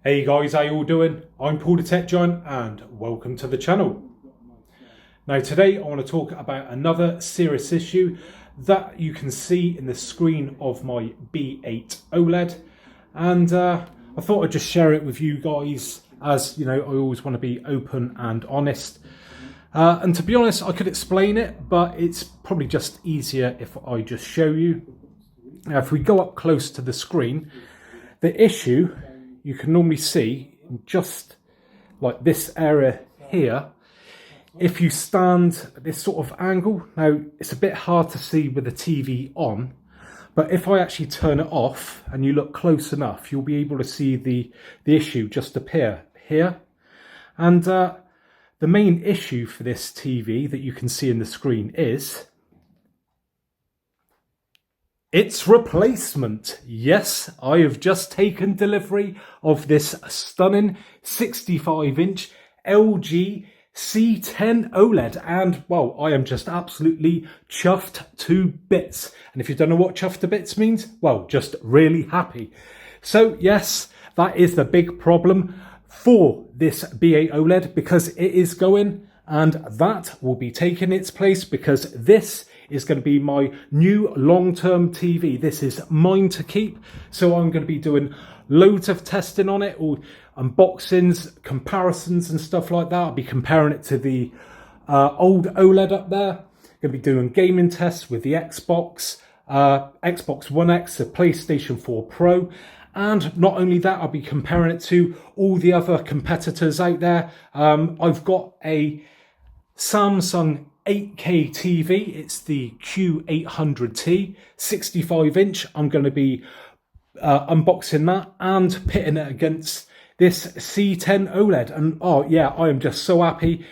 Hey guys, how you all doing? I'm Paul the Tech Giant and welcome to the channel. Now today I want to talk about another serious issue that you can see in the screen of my B8 OLED, and I thought I'd just share it with you guys, as you know I always want to be open and honest. And to be honest, I could explain it, but it's probably just easier if I just show you. Now if we go up close to the screen, the issue you can normally see just like this area here. If you stand at this sort of angle, now it's a bit hard to see with the TV on, but if I actually turn it off and you look close enough, you'll be able to see the issue just appear here. And the main issue for this TV that you can see in the screen is its replacement. Yes, I have just taken delivery of this stunning 65-inch LG C10 OLED, and well, I am just absolutely chuffed to bits. And if you don't know what chuffed to bits means, well, just really happy. So yes, that is the big problem for this B8 OLED, because it is going, and that will be taking its place, because this is going to be my new long-term TV. This is mine to keep. So I'm going to be doing loads of testing on it, or unboxings, comparisons and stuff like that. I'll be comparing it to the old OLED up there. Going to be doing gaming tests with the Xbox, Xbox One X, the PlayStation 4 Pro. And not only that, I'll be comparing it to all the other competitors out there. I've got a Samsung 8K TV. It's the Q800T, 65-inch. I'm going to be unboxing that and pitting it against this C10 OLED. And oh yeah, I am just so happy.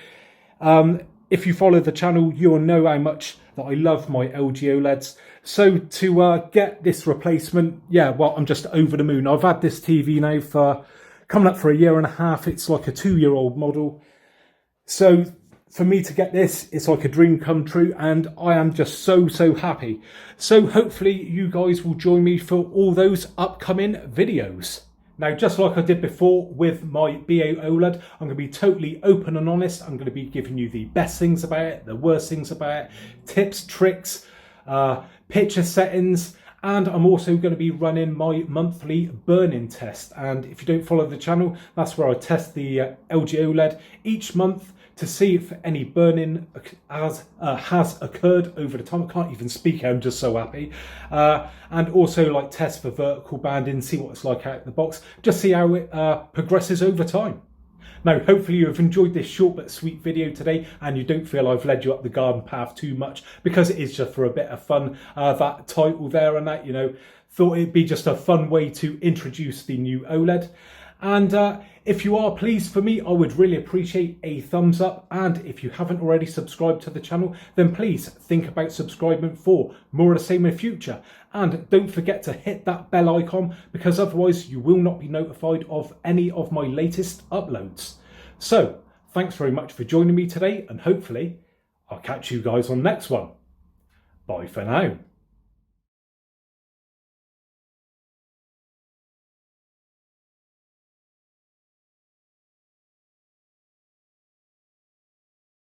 If you follow the channel, you'll know how much that I love my LG OLEDs. So to get this replacement, yeah, well, I'm just over the moon. I've had this TV now for coming up for a year and a half. It's like a 2-year-old model. So for me to get this, it's like a dream come true, and I am just so happy. So hopefully you guys will join me for all those upcoming videos. Now, just like I did before with my B8 OLED, I'm going to be totally open and honest. I'm going to be giving you the best things about it, the worst things about it, tips, tricks, picture settings, and I'm also going to be running my monthly burn-in test. And if you don't follow the channel, that's where I test the LG OLED each month to see if any burn-in has occurred over the time. I can't even speak, I'm just so happy. And also like test for vertical banding, see what it's like out of the box, just see how it progresses over time. Now, hopefully you have enjoyed this short but sweet video today, and you don't feel I've led you up the garden path too much, because it is just for a bit of fun. That title there and that, you know, thought it'd be just a fun way to introduce the new OLED. And if you are pleased for me, I would really appreciate a thumbs up. And if you haven't already subscribed to the channel, then please think about subscribing for more of the same in the future. And don't forget to hit that bell icon, because otherwise you will not be notified of any of my latest uploads. So thanks very much for joining me today, and hopefully I'll catch you guys on the next one. Bye for now.